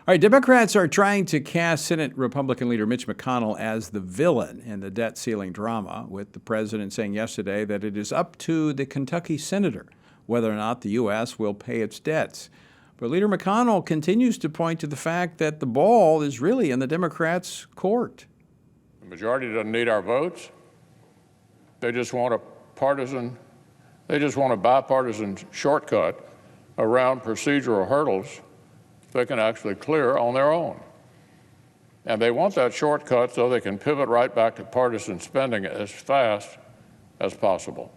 All right, Democrats are trying to cast Senate Republican leader Mitch McConnell as the villain in the debt ceiling drama, with the president saying yesterday that it is up to the Kentucky senator whether or not the U.S. will pay its debts. But Leader McConnell continues to point to the fact that the ball is really in the Democrats' court. The majority doesn't need our votes. They just want a bipartisan shortcut around procedural hurdles they can actually clear on their own. And they want that shortcut so they can pivot right back to partisan spending as fast as possible.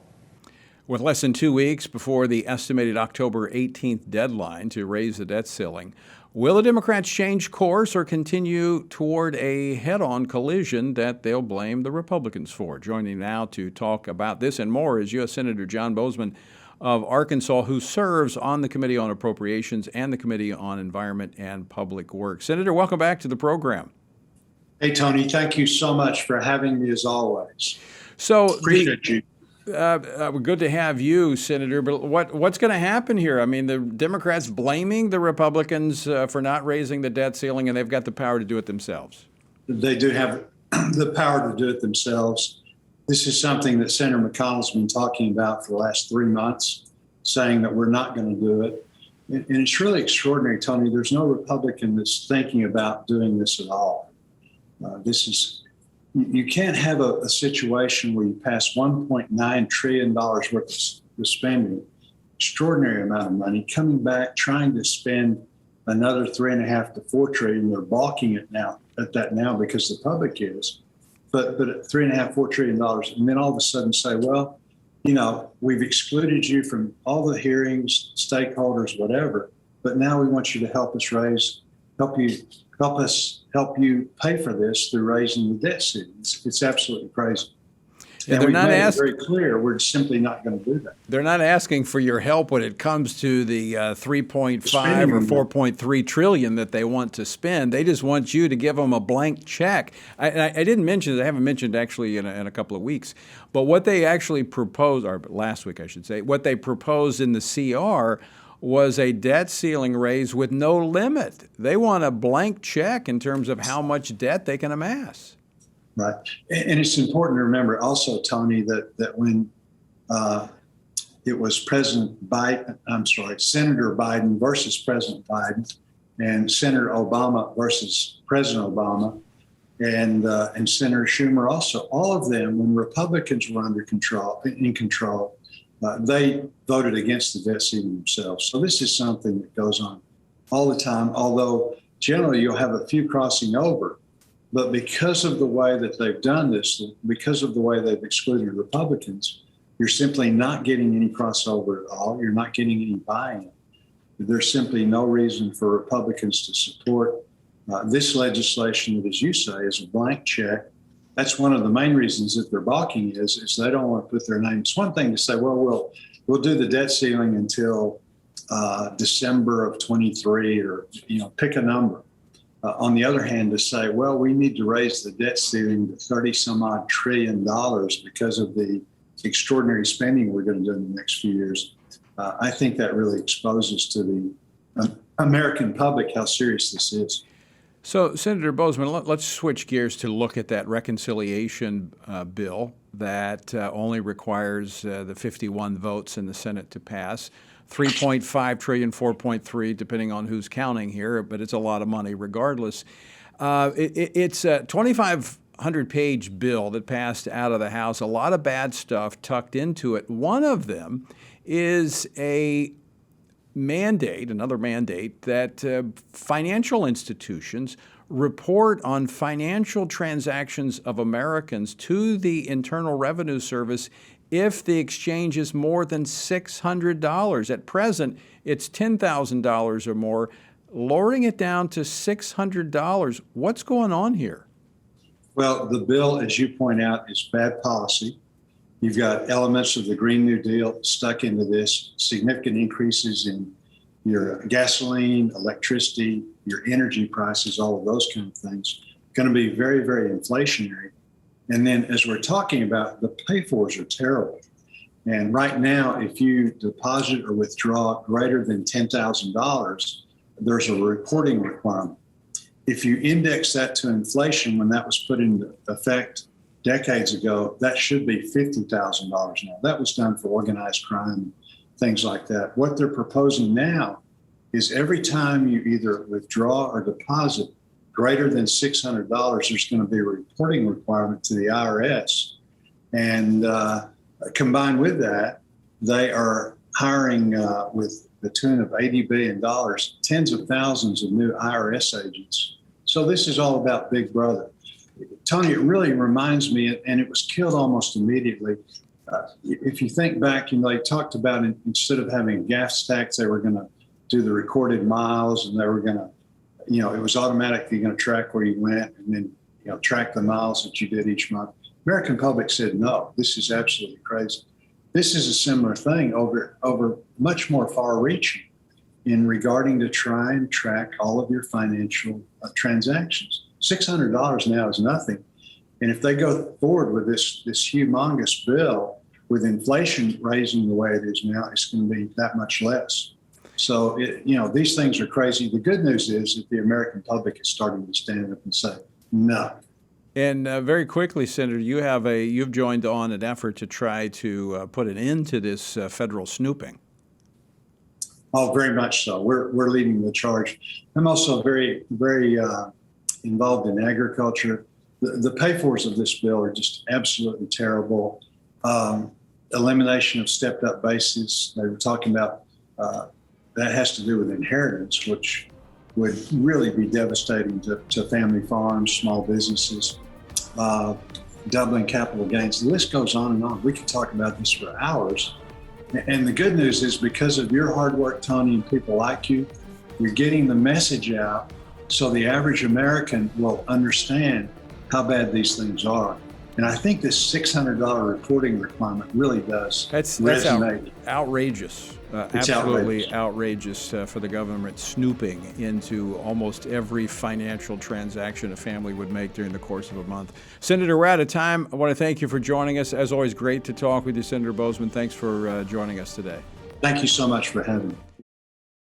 With less than 2 weeks before the estimated October 18th deadline to raise the debt ceiling, will the Democrats change course or continue toward a head-on collision that they'll blame the Republicans for? Joining now to talk about this and more is U.S. Senator John Boozman of Arkansas, who serves on the Committee on Appropriations and the Committee on Environment and Public Works. Senator, welcome back to the program. Hey, Tony, thank you so much for having me as always. So appreciate you. Good to have you, Senator. But what's going to happen here? I mean, the Democrats blaming the Republicans for not raising the debt ceiling, and they've got the power to do it themselves. They do have the power to do it themselves. This is something that Senator McConnell's been talking about for the last 3 months, saying that we're not going to do it. And it's really extraordinary, Tony. There's no Republican that's thinking about doing this at all. You can't have a situation where you pass $1.9 trillion worth of spending, extraordinary amount of money, coming back, trying to spend another $3.5 to $4 trillion. They're balking at that now because the public is. But at $3.5, $4 trillion, and then all of a sudden say, well, we've excluded you from all the hearings, stakeholders, whatever, but now we want you to help you pay for this through raising the debt ceiling. It's absolutely crazy. Yeah, and we've made it very clear we're simply not going to do that. They're not asking for your help when it comes to the 3.5 or 4.3 trillion that they want to spend. They just want you to give them a blank check. I didn't mention it. I haven't mentioned actually in a couple of weeks. But what they actually proposed, or last week I should say, what they proposed in the CR was a debt ceiling raise with no limit. They want a blank check in terms of how much debt they can amass. Right. And it's important to remember also, Tony, that when it was Senator Biden versus President Biden and Senator Obama versus President Obama and Senator Schumer also, all of them, when Republicans were in control, they voted against the debt ceiling themselves. So this is something that goes on all the time, although generally you'll have a few crossing over. But because of the way that they've done this, because of the way they've excluded Republicans, you're simply not getting any crossover at all. You're not getting any buy-in. There's simply no reason for Republicans to support this legislation that, as you say, is a blank check. That's one of the main reasons that they're balking is they don't want to put their name. It's one thing to say, well, we'll do the debt ceiling until December of 23 or, pick a number. On the other hand, to say, well, we need to raise the debt ceiling to 30 some odd $30 trillion because of the extraordinary spending we're going to do in the next few years. I think that really exposes to the American public how serious this is. So, Senator Boozman, let's switch gears to look at that reconciliation bill that only requires the 51 votes in the Senate to pass. 3.5 trillion, 4.3, depending on who's counting here, but it's a lot of money regardless. It's a 2,500-page bill that passed out of the House, a lot of bad stuff tucked into it. One of them is another mandate that financial institutions report on financial transactions of Americans to the Internal Revenue Service if the exchange is more than $600. At present, it's $10,000 or more, lowering it down to $600. What's going on here? Well, the bill, as you point out, is bad policy. You've got elements of the Green New Deal stuck into this, significant increases in your gasoline, electricity, your energy prices, all of those kind of things. Going to be very, very inflationary. And then as we're talking about, the pay-fors are terrible. And right now, if you deposit or withdraw greater than $10,000, there's a reporting requirement. if you index that to inflation, when that was put into effect decades ago, that should be $50,000 now. That was done for organized crime, things like that. What they're proposing now is every time you either withdraw or deposit greater than $600, there's going to be a reporting requirement to the IRS. And combined with that, they are hiring with the tune of $80 billion, tens of thousands of new IRS agents. So this is all about Big Brother. Tony, it really reminds me, and it was killed almost immediately. If you think back, they talked about instead of having gas tax, they were going to do the recorded miles, and they were going to, it was automatically going to track where you went and then, track the miles that you did each month. American public said, no, this is absolutely crazy. This is a similar thing over much more far-reaching in regarding to try and track all of your financial transactions. $600 now is nothing. And if they go forward with this humongous bill, with inflation raising the way it is now, it's going to be that much less. So, these things are crazy. The good news is that the American public is starting to stand up and say, no. And very quickly, Senator, you've joined on an effort to try to put an end to this federal snooping. Oh, very much so. We're leading the charge. I'm also very, very involved in agriculture. The pay-fors of this bill are just absolutely terrible. Elimination of stepped-up basis. They were talking about that has to do with inheritance, which would really be devastating to family farms, small businesses, doubling capital gains. The list goes on and on. We could talk about this for hours. And the good news is because of your hard work, Tony, and people like you, you're getting the message out so the average American will understand how bad these things are. And I think this $600 reporting requirement really does resonate. Outrageous. It's Absolutely outrageous for the government snooping into almost every financial transaction a family would make during the course of a month. Senator, we're out of time. I want to thank you for joining us. As always, great to talk with you, Senator Boozman. Thanks for joining us today. Thank you so much for having me.